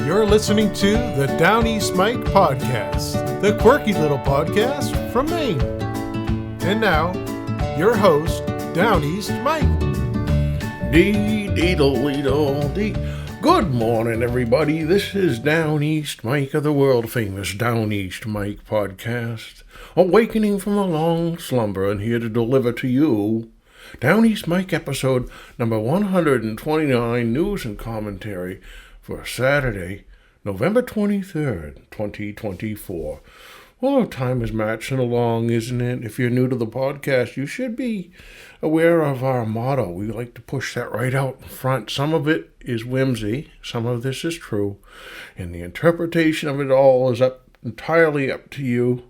You're listening to the Downeast Mike podcast, the quirky little podcast from Maine. And now, your host, Downeast Mike. Dee-dee-dee-dee. Good morning, everybody. This is Downeast Mike of the world-famous Downeast Mike podcast, awakening from a long slumber and here to deliver to you Downeast Mike episode number 129, news and commentary for Saturday, November 23rd, 2024. Well, time is marching along, isn't it? If you're new to the podcast, you should be aware of our motto. We like to push that right out in front. Some of it is whimsy, some of this is true, and the interpretation of it all is entirely up to you.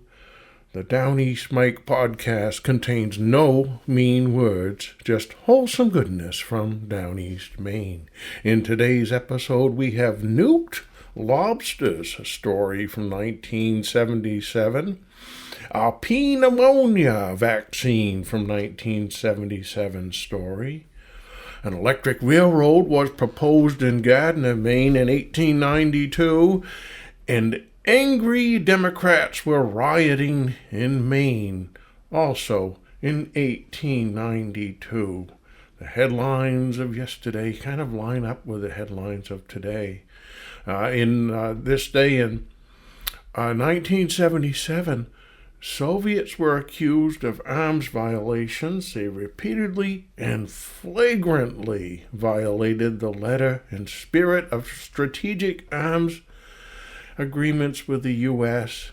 The Downeast Mike podcast contains no mean words, just wholesome goodness from Downeast Maine. In today's episode, we have Nuked Lobsters, a story from 1977. A Pneumonia Vaccine from 1977 story. An electric railroad was proposed in Gardiner, Maine in 1892, and angry Democrats were rioting in Maine, also in 1892. The headlines of yesterday kind of line up with the headlines of today. This day in 1977, Soviets were accused of arms violations. They repeatedly and flagrantly violated the letter and spirit of strategic arms agreements with the U.S.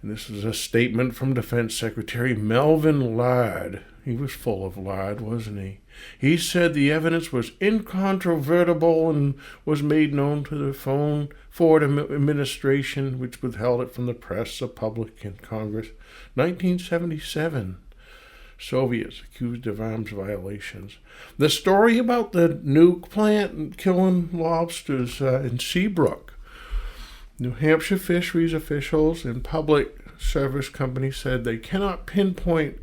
And this is a statement from Defense Secretary Melvin Laird. He was full of lard, wasn't he? He said the evidence was incontrovertible and was made known to the Ford administration, which withheld it from the press, the public, and Congress. 1977. Soviets accused of arms violations. The story about the nuke plant killing lobsters in Seabrook. New Hampshire fisheries officials and public service companies said they cannot pinpoint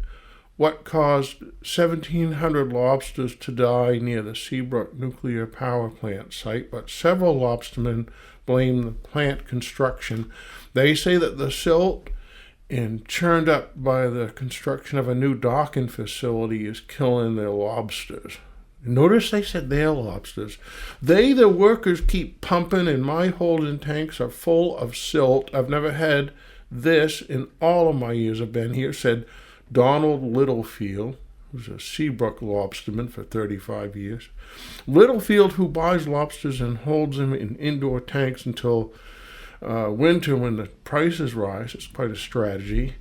what caused 1,700 lobsters to die near the Seabrook nuclear power plant site, but several lobstermen blame the plant construction. They say that the silt and churned up by the construction of a new docking facility is killing their lobsters. Notice they said their lobsters. The workers, keep pumping, and my holding tanks are full of silt. I've never had this in all of my years I've been here, said Donald Littlefield, who's a Seabrook lobsterman for 35 years. Littlefield, who buys lobsters and holds them in indoor tanks until winter when the prices rise, it's quite a strategy,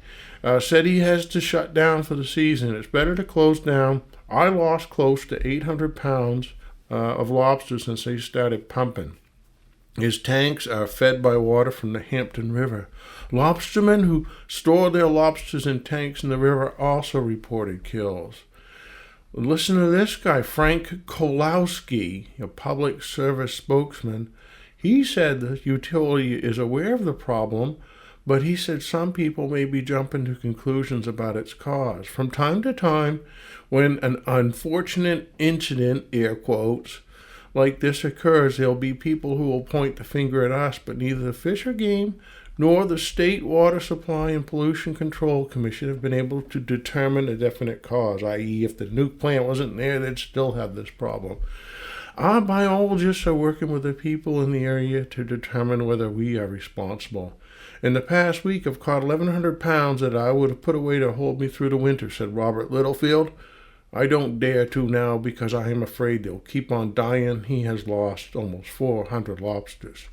said he has to shut down for the season. It's better to close down. I lost close to 800 pounds of lobsters since they started pumping. His tanks are fed by water from the Hampton River. Lobstermen who store their lobsters in tanks in the river also reported kills. Listen to this guy, Frank Kolowski, a public service spokesman. He said the utility is aware of the problem, but he said some people may be jumping to conclusions about its cause. From time to time, when an unfortunate incident, air quotes, like this occurs, there'll be people who will point the finger at us, but neither the Fish or Game nor the State Water Supply and Pollution Control Commission have been able to determine a definite cause, i.e. if the nuke plant wasn't there, they'd still have this problem. Our biologists are working with the people in the area to determine whether we are responsible. In the past week, I've caught 1,100 pounds that I would have put away to hold me through the winter, said Robert Littlefield. I don't dare to now because I am afraid they'll keep on dying. He has lost almost 400 lobsters.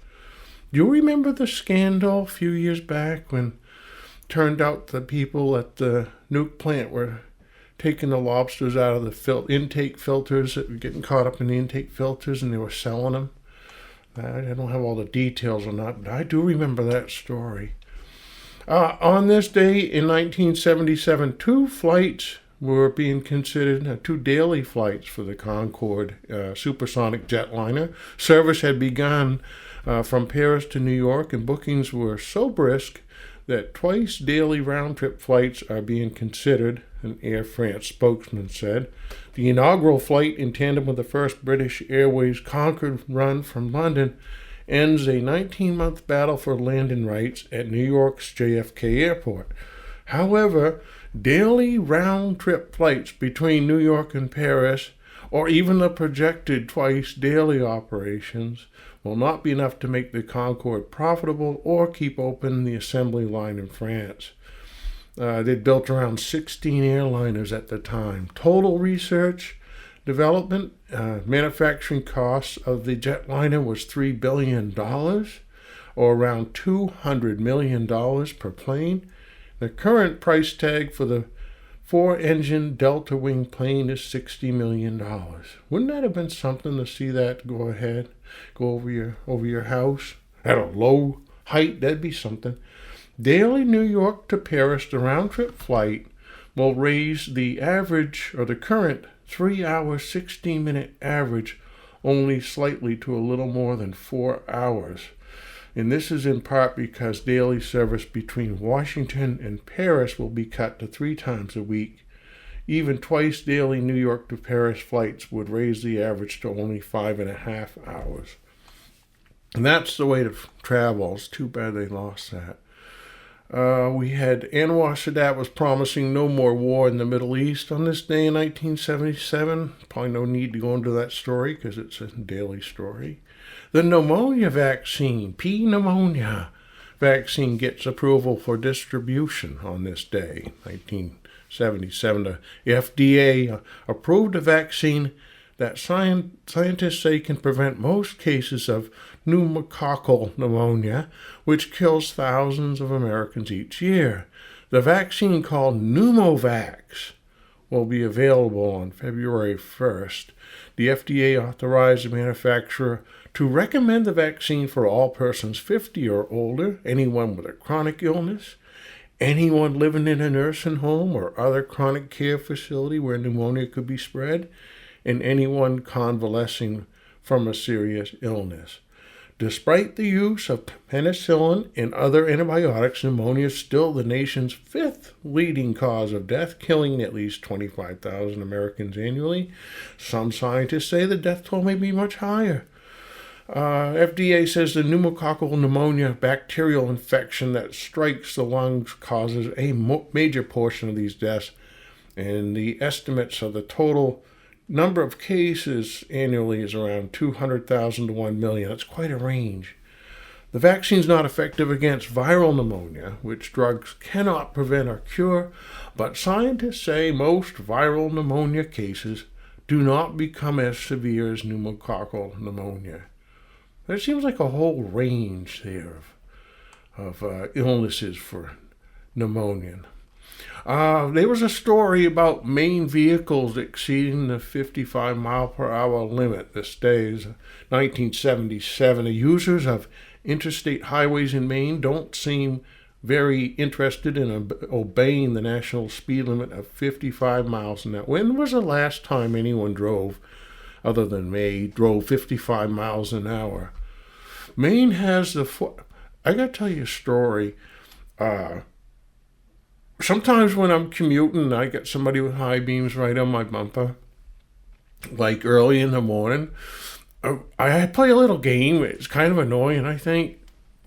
Do you remember the scandal a few years back when it turned out the people at the nuke plant were taking the lobsters out of the intake filters, getting caught up in the intake filters, and they were selling them? I don't have all the details on that, but I do remember that story. On this day in 1977, two flights were being considered, two daily flights for the Concorde supersonic jetliner. Service had begun from Paris to New York, and bookings were so brisk that twice daily round-trip flights are being considered, an Air France spokesman said. The inaugural flight, in tandem with the first British Airways Concorde run from London ends a 19-month battle for landing rights at New York's JFK Airport. However, daily round-trip flights between New York and Paris, or even the projected twice-daily operations, will not be enough to make the Concorde profitable or keep open the assembly line in France. They'd built around 16 airliners at the time. Total research, development, manufacturing costs of the jetliner was $3 billion, or around $200 million per plane. The current price tag for the 4-engine Delta Wing plane is $60 million. Wouldn't that have been something to see that go over your house at a low height? That'd be something. Daily New York to Paris, the round-trip flight will raise the average, or the current 3-hour, 16-minute average only slightly to a little more than 4 hours. And this is in part because daily service between Washington and Paris will be cut to 3 times a week. Even twice daily New York to Paris flights would raise the average to only 5.5 hours. And that's the way to travel. It's too bad they lost that. We had Anwar Sadat was promising no more war in the Middle East on this day in 1977. Probably no need to go into that story because it's a daily story. The Pneumonia Vaccine, Pneumonia Vaccine, gets approval for distribution on this day, 1977. The FDA approved a vaccine that scientists say can prevent most cases of pneumococcal pneumonia, which kills thousands of Americans each year. The vaccine, called Pneumovax, will be available on February 1st. The FDA authorized the manufacturer to recommend the vaccine for all persons 50 or older, anyone with a chronic illness, anyone living in a nursing home or other chronic care facility where pneumonia could be spread, and anyone convalescing from a serious illness. Despite the use of penicillin and other antibiotics, pneumonia is still the nation's 5th leading cause of death, killing at least 25,000 Americans annually. Some scientists say the death toll may be much higher. FDA says the pneumococcal pneumonia bacterial infection that strikes the lungs causes a major portion of these deaths, and the estimates of the total number of cases annually is around 200,000 to 1 million. That's quite a range. The vaccine is not effective against viral pneumonia, which drugs cannot prevent or cure, but scientists say most viral pneumonia cases do not become as severe as pneumococcal pneumonia. There seems like a whole range there of illnesses for pneumonia. There was a story about Maine vehicles exceeding the 55 mile per hour limit. This day is 1977. The users of interstate highways in Maine don't seem very interested in obeying the national speed limit of 55 miles an hour. When was the last time anyone drove, other than me, drove 55 miles an hour? Maine has I got to tell you a story. Sometimes when I'm commuting, I get somebody with high beams right on my bumper, like early in the morning. I play a little game. It's kind of annoying, I think.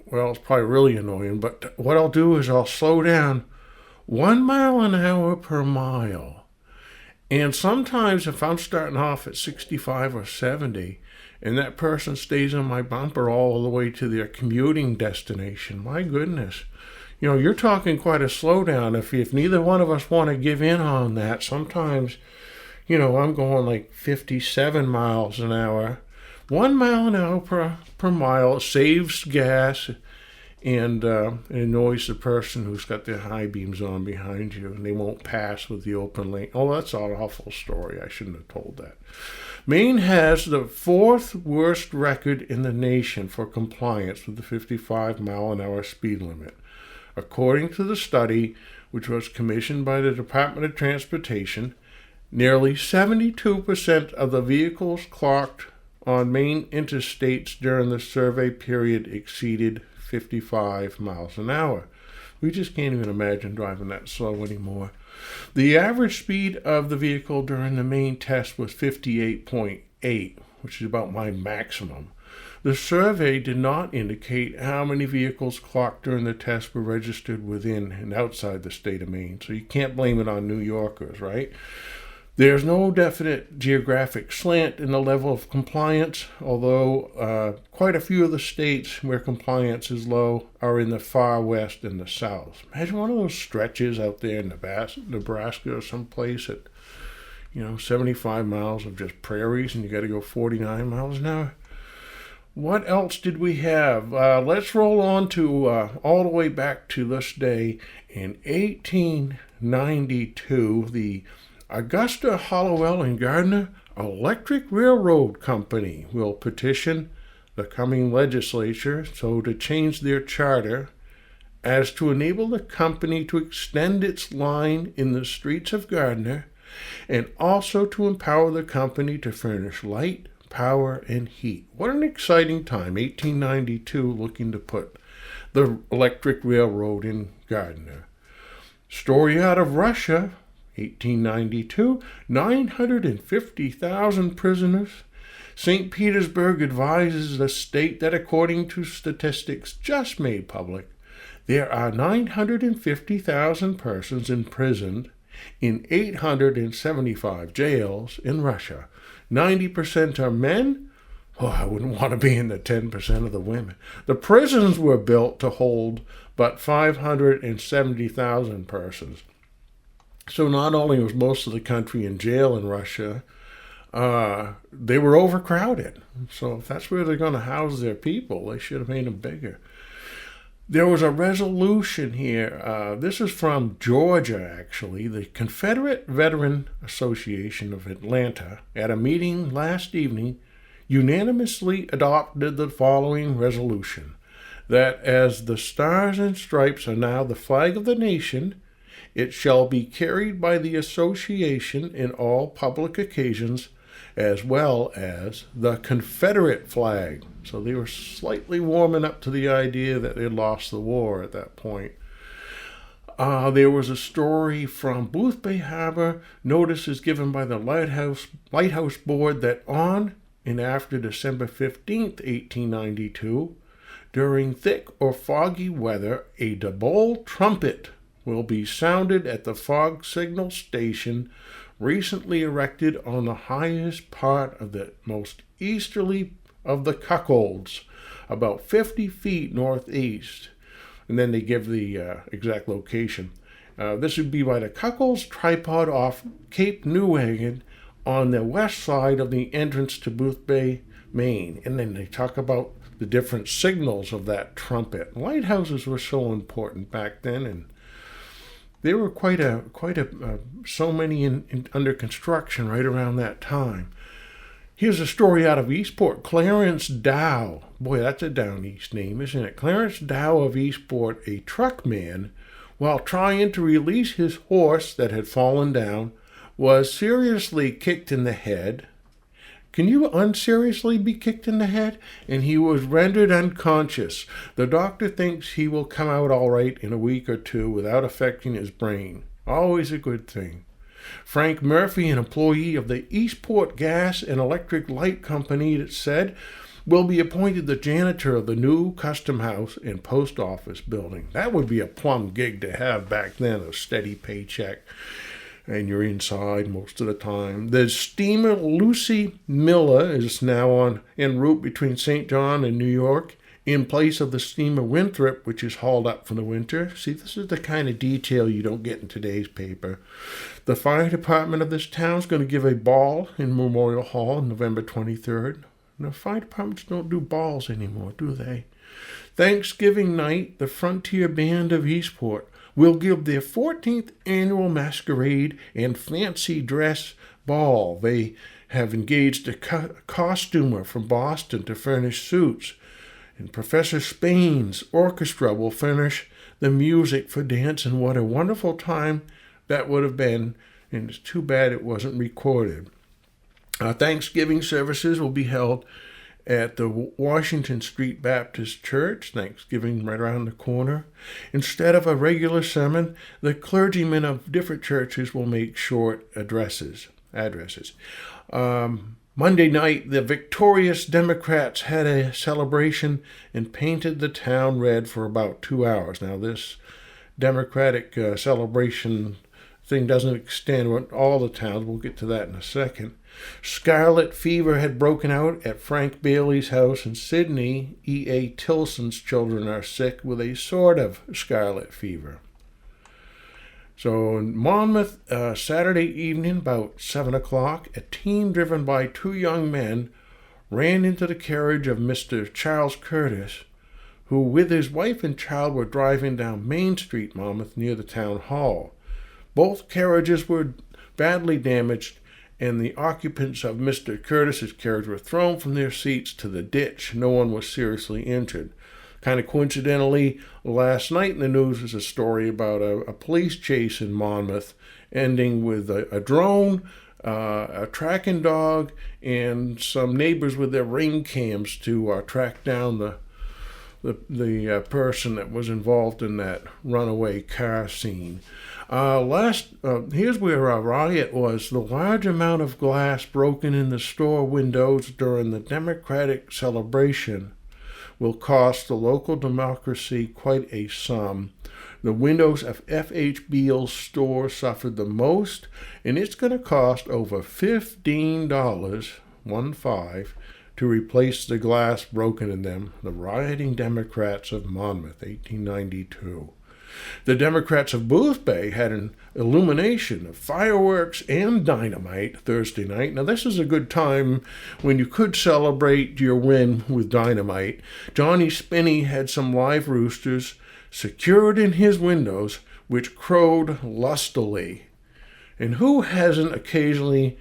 Well, it's probably really annoying, but what I'll do is I'll slow down 1 mile an hour per mile. And sometimes if I'm starting off at 65 or 70, and that person stays on my bumper all the way to their commuting destination, my goodness. You know, you're talking quite a slowdown. If neither one of us want to give in on that, sometimes, you know, I'm going like 57 miles an hour. 1 mile an hour per mile saves gas and annoys the person who's got their high beams on behind you, and they won't pass with the open lane. Oh, that's an awful story. I shouldn't have told that. Maine has the 4th worst record in the nation for compliance with the 55 mile an hour speed limit. According to the study, which was commissioned by the Department of Transportation, nearly 72% of the vehicles clocked on Maine interstates during the survey period exceeded 55 miles an hour. We just can't even imagine driving that slow anymore. The average speed of the vehicle during the Maine test was 58.8, which is about my maximum. The survey did not indicate how many vehicles clocked during the test were registered within and outside the state of Maine, so you can't blame it on New Yorkers, right? There's no definite geographic slant in the level of compliance, although quite a few of the states where compliance is low are in the far west and the south. Imagine one of those stretches out there in Nebraska or someplace at 75 miles of just prairies, and you got to go 49 miles an hour. What else did we have? Let's roll on to all the way back to this day. In 1892, the Augusta, Hollowell, and Gardiner Electric Railroad Company will petition the coming legislature to change their charter as to enable the company to extend its line in the streets of Gardiner, and also to empower the company to furnish light, power, and heat. What an exciting time, 1892, looking to put the electric railroad in Gardiner. Story out of Russia, 1892, 950,000 prisoners. St. Petersburg advises the state that according to statistics just made public, there are 950,000 persons imprisoned in 875 jails in Russia. 90% are men. Oh, I wouldn't want to be in the 10% of the women. The prisons were built to hold but 570,000 persons. So not only was most of the country in jail in Russia, they were overcrowded. So if that's where they're going to house their people, they should have made them bigger. There was a resolution here. This is from Georgia, actually. The Confederate Veteran Association of Atlanta, at a meeting last evening, unanimously adopted the following resolution: that as the stars and stripes are now the flag of the nation, it shall be carried by the association in all public occasions, as well as the Confederate flag. So they were slightly warming up to the idea that they'd lost the war at that point. There was a story from Booth Bay Harbor. Notice is given by the Lighthouse Board that on and after December 15th, 1892, during thick or foggy weather, a double trumpet will be sounded at the fog signal station recently erected on the highest part of the most easterly of the cuckolds, about 50 feet northeast. And then they give the exact location. This would be by the Cuckolds Tripod off Cape Newhaven on the west side of the entrance to Booth Bay, Maine. And then they talk about the different signals of that trumpet. Lighthouses were so important back then, and there were so many under construction right around that time. Here's a story out of Eastport. Clarence Dow, boy, that's a Downeast name, isn't it? Clarence Dow of Eastport, a truckman, while trying to release his horse that had fallen down, was seriously kicked in the head. Can you unseriously be kicked in the head? And he was rendered unconscious. The doctor thinks he will come out all right in a week or two without affecting his brain. Always a good thing. Frank Murphy, an employee of the Eastport Gas and Electric Light Company, it said, will be appointed the janitor of the new custom house and post office building. That would be a plum gig to have back then, a steady paycheck. And you're inside most of the time. The steamer Lucy Miller is now en route between St. John and New York in place of the steamer Winthrop, which is hauled up for the winter. See, this is the kind of detail you don't get in today's paper. The fire department of this town is going to give a ball in Memorial Hall on November 23rd. Now, fire departments don't do balls anymore, do they? Thanksgiving night, the Frontier Band of Eastport will give their 14th annual masquerade and fancy dress ball. They have engaged a costumer from Boston to furnish suits, and Professor Spain's orchestra will furnish the music for dance, and what a wonderful time that would have been, and it's too bad it wasn't recorded. Thanksgiving services will be held at the Washington Street Baptist Church, Thanksgiving right around the corner. Instead of a regular sermon, the clergymen of different churches will make short addresses. Monday night, the victorious Democrats had a celebration and painted the town red for about 2 hours. Now, this Democratic celebration thing doesn't extend to all the towns. We'll get to that in a second. Scarlet fever had broken out at Frank Bailey's house in Sydney. E.A. Tilson's children are sick with a sort of scarlet fever. So in Monmouth, Saturday evening, about 7 o'clock, a team driven by 2 young men ran into the carriage of Mr. Charles Curtis, who with his wife and child were driving down Main Street, Monmouth, near the town hall. Both carriages were badly damaged, and the occupants of Mr. Curtis's carriage were thrown from their seats to the ditch. No one was seriously injured. Kind of coincidentally, last night in the news was a story about a police chase in Monmouth, ending with a drone, a tracking dog, and some neighbors with their ring cams to track down the person that was involved in that runaway car scene. Here's where a riot was. The large amount of glass broken in the store windows during the Democratic celebration will cost the local democracy quite a sum. The windows of F.H. Beale's store suffered the most, and it's going to cost over $15, 15, to replace the glass broken in them. The rioting Democrats of Monmouth, 1892. The Democrats of Boothbay had an illumination of fireworks and dynamite Thursday night. Now, this is a good time when you could celebrate your win with dynamite. Johnny Spinney had some live roosters secured in his windows, which crowed lustily. And who hasn't occasionally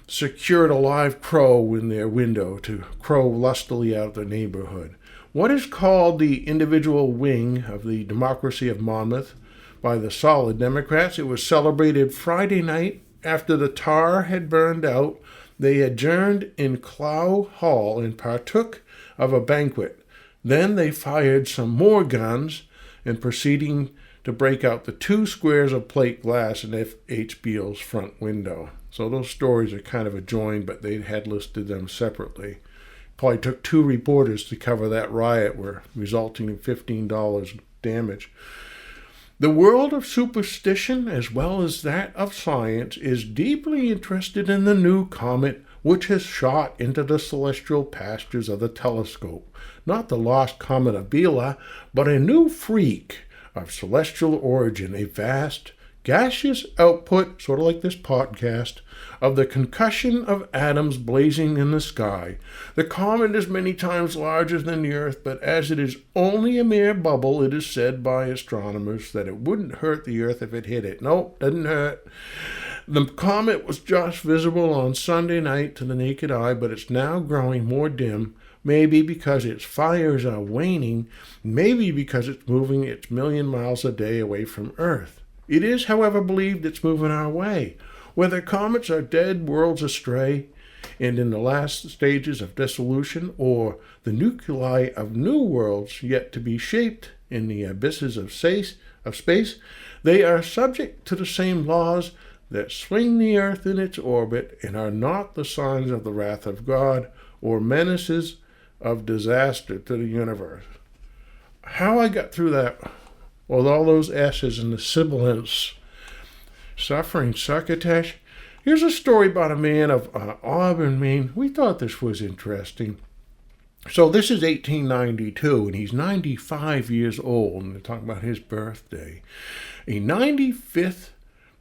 secured a live crow in their window to crow lustily out of the neighborhood? What is called the individual wing of the democracy of Monmouth by the solid Democrats. It was celebrated Friday night after the tar had burned out. They adjourned in Clough Hall and partook of a banquet. Then they fired some more guns and proceeding to break out the 2 squares of plate glass in F.H. Beale's front window. So those stories are kind of adjoined, but they had listed them separately. Probably took 2 reporters to cover that riot, resulting in $15 damage. The world of superstition, as well as that of science, is deeply interested in the new comet which has shot into the celestial pastures of the telescope. Not the lost comet of Biela, but a new freak of celestial origin, a vast gaseous output, sort of like this podcast, of the concussion of atoms blazing in the sky. The comet is many times larger than the Earth, but as it is only a mere bubble, it is said by astronomers that it wouldn't hurt the Earth if it hit it. Nope, doesn't hurt. The comet was just visible on Sunday night to the naked eye, but it's now growing more dim, maybe because its fires are waning, maybe because it's moving its 1,000,000 miles a day away from Earth. It is, however, believed it's moving our way. Whether comets are dead worlds astray and in the last stages of dissolution, or the nuclei of new worlds yet to be shaped in the abysses of space, they are subject to the same laws that swing the earth in its orbit and are not the signs of the wrath of God or menaces of disaster to the universe. How I got through that with all those S's and the sibilants, suffering succotash. Here's a story about a man of Auburn, Maine. We thought this was interesting. So this is 1892, and he's 95 years old, and they're talking about his birthday. A 95th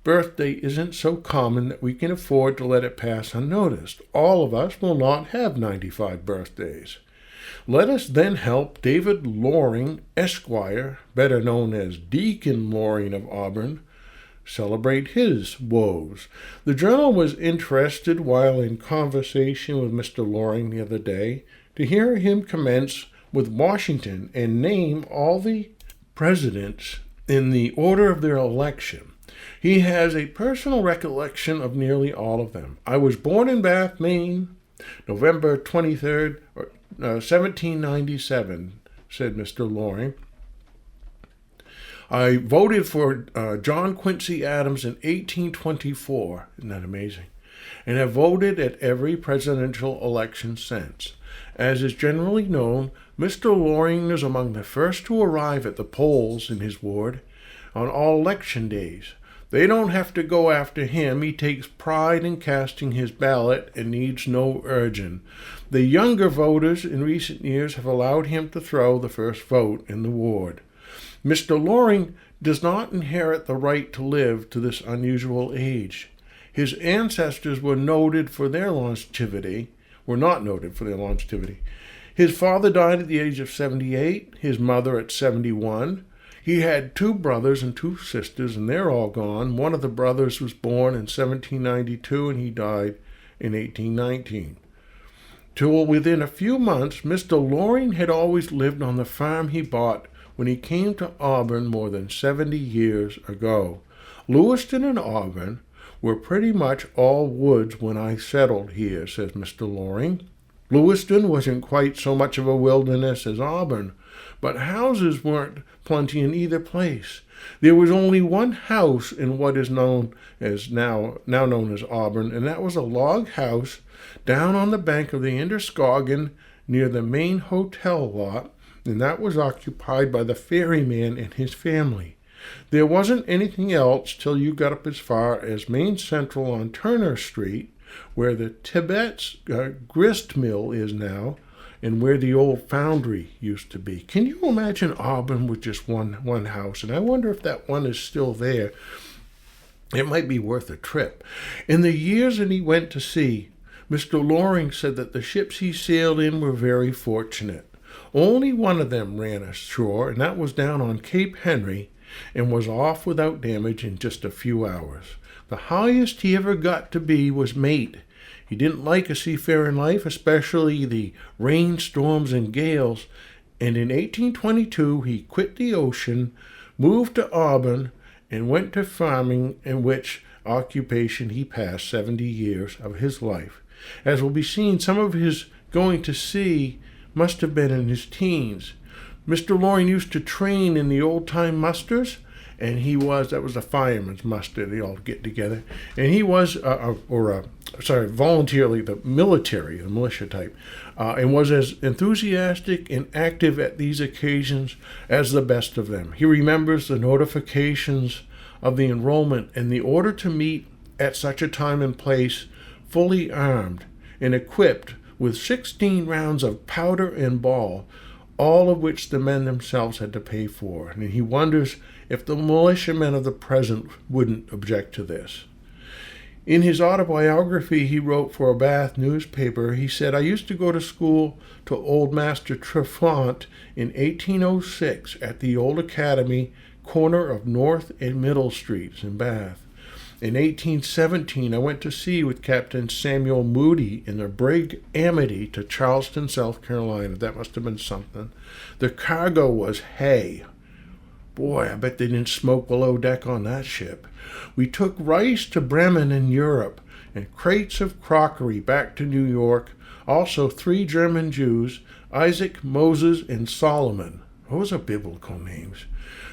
birthday isn't so common that we can afford to let it pass unnoticed. All of us will not have 95 birthdays. Let us then help David Loring, Esquire, better known as Deacon Loring of Auburn, celebrate his woes. The journal was interested while in conversation with Mr. Loring the other day to hear him commence with Washington and name all the presidents in the order of their election. He has a personal recollection of nearly all of them. I was born in Bath, Maine, November 23rd, 1797, said Mr. Loring. I voted for John Quincy Adams in 1824. Isn't that amazing? and have voted at every presidential election since. As is generally known, Mr. Loring is among the first to arrive at the polls in his ward on all election days. They don't have to go after him. He takes pride in casting his ballot and needs no urging. The younger voters in recent years have allowed him to throw the first vote in the ward. Mr. Loring does not inherit the right to live to this unusual age. His ancestors were not noted for their longevity. His father died at the age of 78, his mother at 71. He had 2 brothers and 2 sisters, and they're all gone. One of the brothers was born in 1792, and he died in 1819. Till within a few months, Mr. Loring had always lived on the farm he bought when he came to Auburn more than 70 years ago. Lewiston and Auburn were pretty much all woods when I settled here, says Mr. Loring. Lewiston wasn't quite so much of a wilderness as Auburn, but houses weren't plenty in either place. There was only one house in what is known as now known as Auburn, and that was a log house down on the bank of the Androscoggin near the Maine Hotel lot, and that was occupied by the ferryman and his family. There wasn't anything else till you got up as far as Maine Central on Turner Street, where the Tibet's grist mill is now, and where the old foundry used to be. Can you imagine Auburn with just one house? And I wonder if that one is still there. It might be worth a trip. In the years that he went to sea, Mr. Loring said that the ships he sailed in were very fortunate. Only one of them ran ashore, and that was down on Cape Henry, and was off without damage in just a few hours. The highest he ever got to be was mate. He didn't like a seafaring life, especially the rainstorms and gales, and in 1822 he quit the ocean, moved to Auburn, and went to farming, in which occupation he passed 70 years of his life. As will be seen, some of his going to sea must have been in his teens. Mr. Loring used to train in the old-time musters, and that was a fireman's muster, they all get together, and he was, voluntarily, the militia type, and was as enthusiastic and active at these occasions as the best of them. He remembers the notifications of the enrollment and the order to meet at such a time and place, fully armed and equipped with 16 rounds of powder and ball, all of which the men themselves had to pay for, and he wonders if the militiamen of the present wouldn't object to this. In his autobiography he wrote for a Bath newspaper, he said, "I used to go to school to old Master Trefant in 1806 at the old academy, corner of North and Middle Streets in Bath. In 1817, I went to sea with Captain Samuel Moody in the brig Amity to Charleston, South Carolina." That must have been something. The cargo was hay. Boy, I bet they didn't smoke below deck on that ship. "We took rice to Bremen in Europe and crates of crockery back to New York. Also 3 German Jews, Isaac, Moses, and Solomon." Those are biblical names.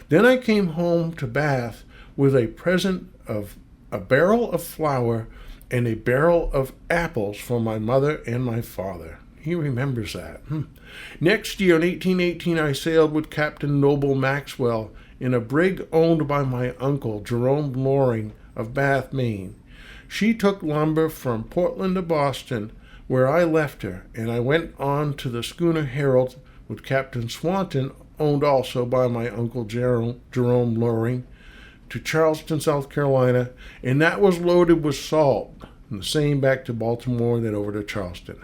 "Then I came home to Bath with a present of a barrel of flour and a barrel of apples for my mother and my father." He remembers that. "Next year, in 1818, I sailed with Captain Noble Maxwell in a brig owned by my uncle, Jerome Loring, of Bath, Maine. She took lumber from Portland to Boston, where I left her, and I went on to the schooner Herald with Captain Swanton, owned also by my uncle Jerome Loring, to Charleston, South Carolina, and that was loaded with salt, and the same back to Baltimore, then over to Charleston.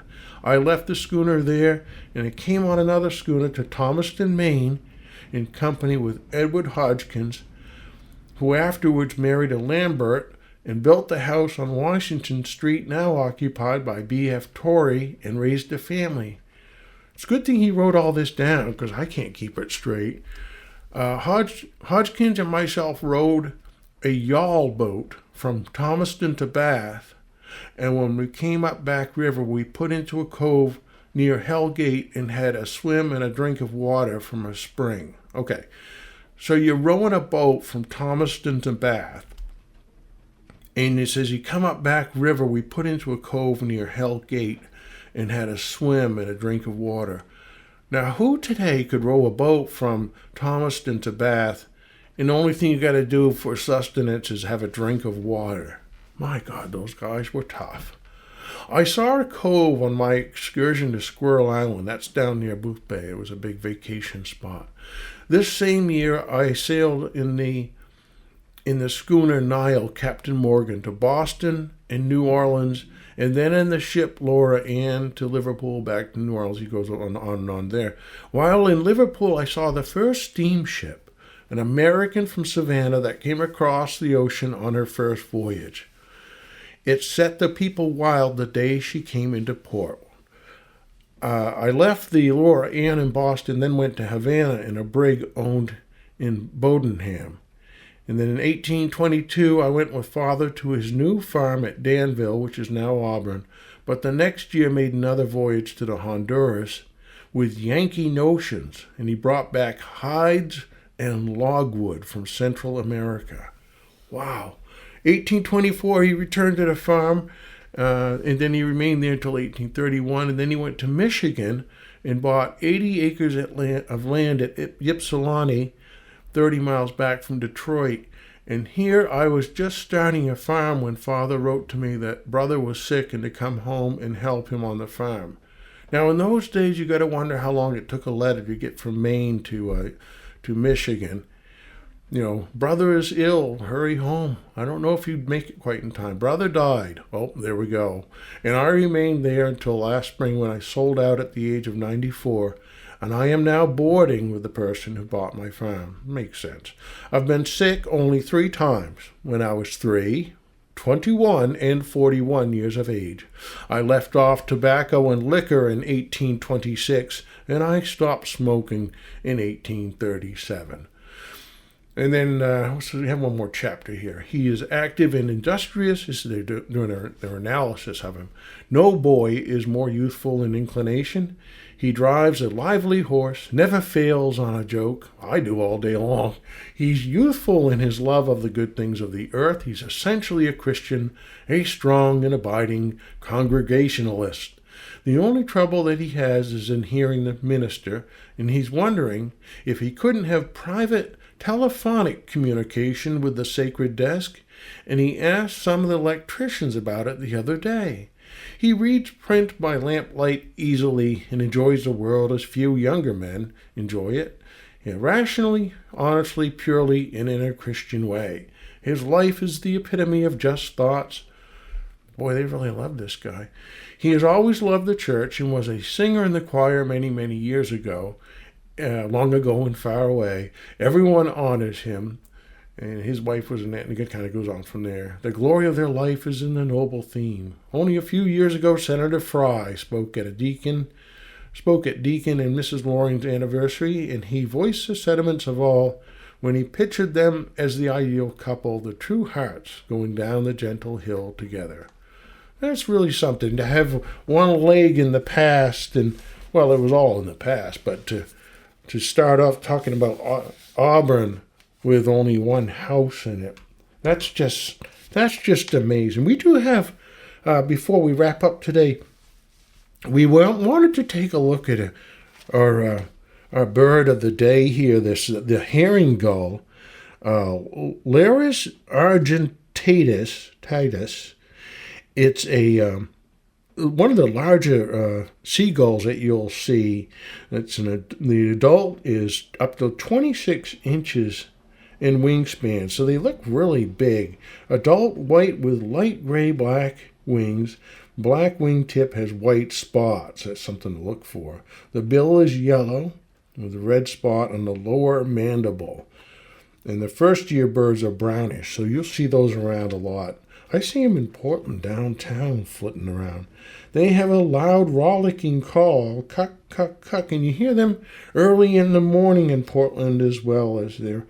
I left the schooner there, and I came on another schooner to Thomaston, Maine, in company with Edward Hodgkins, who afterwards married a Lambert and built the house on Washington Street, now occupied by B.F. Torrey, and raised a family." It's a good thing he wrote all this down, because I can't keep it straight. Hodgkins and myself rowed a yawl boat from Thomaston to Bath, and when we came up Back River, we put into a cove near Hell Gate and had a swim and a drink of water from a spring. Okay, so you're rowing a boat from Thomaston to Bath, And it says he come up back river. We put into a cove near Hell Gate and had a swim and a drink of water. Now, who today could row a boat from Thomaston to Bath, and the only thing you got to do for sustenance is have a drink of water? My God, those guys were tough. I saw a cove on my excursion to Squirrel Island. That's down near Booth Bay. It was a big vacation spot. This same year, I sailed in the schooner Nile, Captain Morgan, to Boston and New Orleans, and then in the ship Laura Ann to Liverpool, back to New Orleans. He goes on and on there. While in Liverpool, I saw the first steamship, an American from Savannah that came across the ocean on her first voyage. It set the people wild the day she came into port. I left the Laura Ann in Boston, then went to Havana in a brig owned in Bodenham. And then in 1822, I went with Father to his new farm at Danville, which is now Auburn, but the next year made another voyage to the Honduras with Yankee notions, and he brought back hides and logwood from Central America. Wow. 1824, he returned to the farm, and then he remained there until 1831, and then he went to Michigan and bought 80 acres of land at Ypsilanti, 30 miles back from Detroit. And here I was just starting a farm when Father wrote to me that brother was sick and to come home and help him on the farm. Now, in those days, you got to wonder how long it took a letter to get from Maine to Michigan. You know, brother is ill, hurry home. I don't know if you'd make it quite in time. Brother died. Oh, there we go. And I remained there until last spring when I sold out at the age of 94. And I am now boarding with the person who bought my farm. Makes sense. I've been sick only 3 times, when I was 3, 21, and 41 years of age. I left off tobacco and liquor in 1826, and I stopped smoking in 1837. And then we have one more chapter here. He is active and industrious. They're doing their analysis of him. No boy is more youthful in inclination. He drives a lively horse, never fails on a joke. I do all day long. He's youthful in his love of the good things of the earth. He's essentially a Christian, a strong and abiding Congregationalist. The only trouble that he has is in hearing the minister, and he's wondering if he couldn't have private telephonic communication with the sacred desk, and he asked some of the electricians about it the other day. He reads print by lamplight easily and enjoys the world as few younger men enjoy it, rationally, honestly, purely, and in a Christian way. His life is the epitome of just thoughts. Boy, they really love this guy. He has always loved the church and was a singer in the choir many, many years ago, long ago and far away. Everyone honors him, and his wife was in that, and it kind of goes on from there. The glory of their life is in the noble theme. Only a few years ago, Senator Fry spoke at Deacon and Mrs. Loring's anniversary, and he voiced the sentiments of all when he pictured them as the ideal couple, the true hearts going down the gentle hill together. That's really something, to have one leg in the past, and, well, it was all in the past, but to start off talking about Auburn with only one house in it, that's just amazing. We do have, before we wrap up today, we wanted to take a look at our bird of the day here, the herring gull, Larus argentatus. It's one of the larger seagulls that you'll see. The adult is up to 26 inches in wingspan, so they look really big. Adult white with light gray-black wings. Black wingtip has white spots. That's something to look for. The bill is yellow with a red spot on the lower mandible. And the first-year birds are brownish, so you'll see those around a lot. I see them in Portland downtown flitting around. They have a loud, rollicking call, cuck, cuck, cuck, and you hear them early in the morning in Portland as well as they're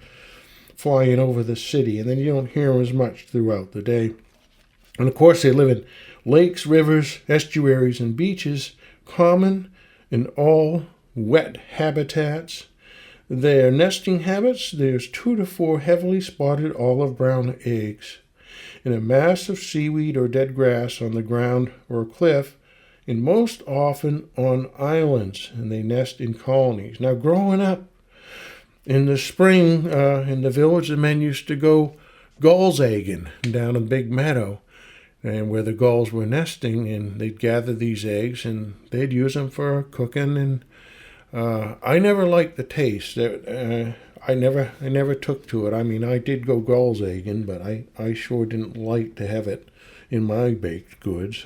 flying over the city, and then you don't hear them as much throughout the day. And of course, they live in lakes, rivers, estuaries, and beaches, common in all wet habitats. Their nesting habits, there's 2 to 4 heavily spotted olive brown eggs. in a mass of seaweed or dead grass on the ground or a cliff, and most often on islands, and they nest in colonies. Now, growing up in the spring, in the village, the men used to go gulls egging down a big meadow, and where the gulls were nesting, and they'd gather these eggs and they'd use them for cooking. And I never liked the taste. I never took to it. I mean, I did go gulls egging, but I sure didn't like to have it in my baked goods.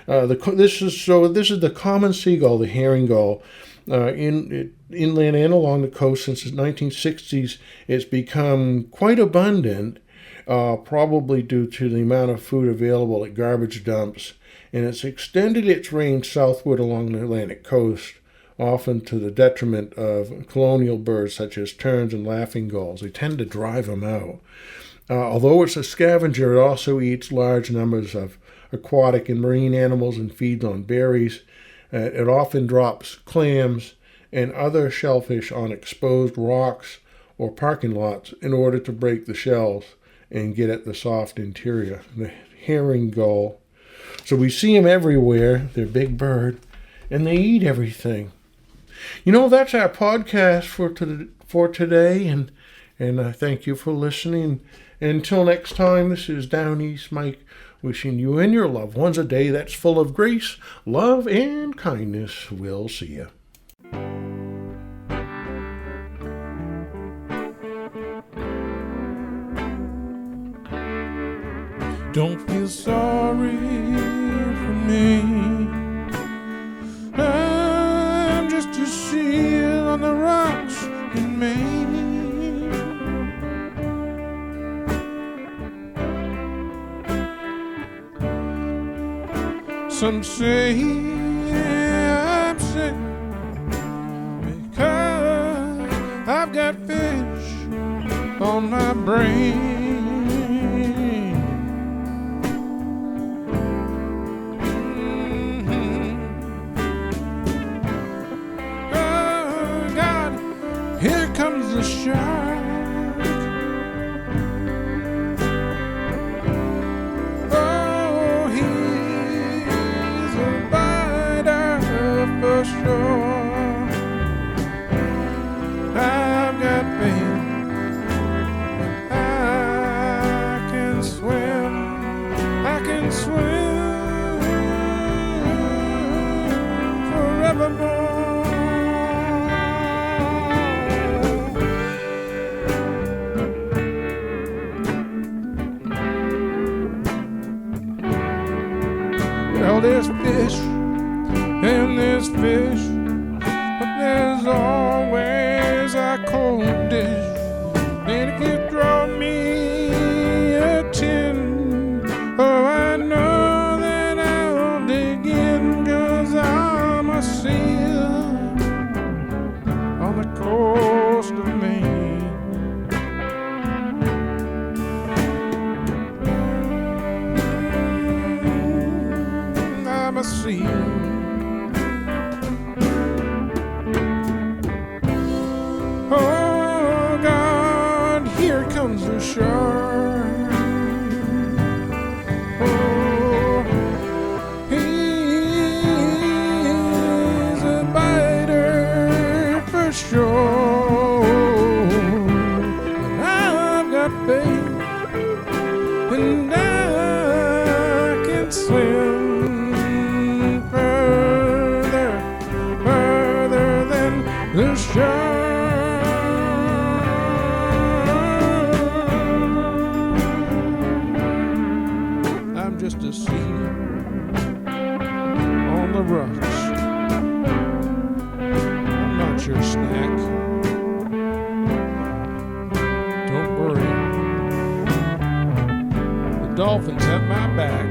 This is the common seagull, the herring gull. Inland and along the coast since the 1960s, it's become quite abundant, probably due to the amount of food available at garbage dumps, and it's extended its range southward along the Atlantic coast, often to the detriment of colonial birds such as terns and laughing gulls. They tend to drive them out. Although it's a scavenger, it also eats large numbers of aquatic and marine animals and feeds on berries. It often drops clams and other shellfish on exposed rocks or parking lots in order to break the shells and get at the soft interior. The herring gull. So we see them everywhere. They're a big bird, and they eat everything. That's our podcast for today, and I thank you for listening. Until next time, this is Downeast Mike, wishing you and your loved ones a day that's full of grace, love, and kindness. We'll see you. Don't feel sorry for me. I'm just a seal on the rocks in Maine. Some say I'm sick because I've got fish on my brain. Here comes the shark. Oh, he's a biter for sure. I've got faith, I can swim. I can swim forevermore. Well, there's fish and there's fish, but there's always a cold dish. And if you throw me a tin, oh, I know that I'll dig in, 'cause I'm a seal on the coast of Maine. I'm a seal. Oh God, here comes the shark. Oh, he's a biter for sure. But I've got faith, and I can swim further than the shark. I'm just a seal on the rocks. I'm not your snack. Don't worry, the dolphins have my back.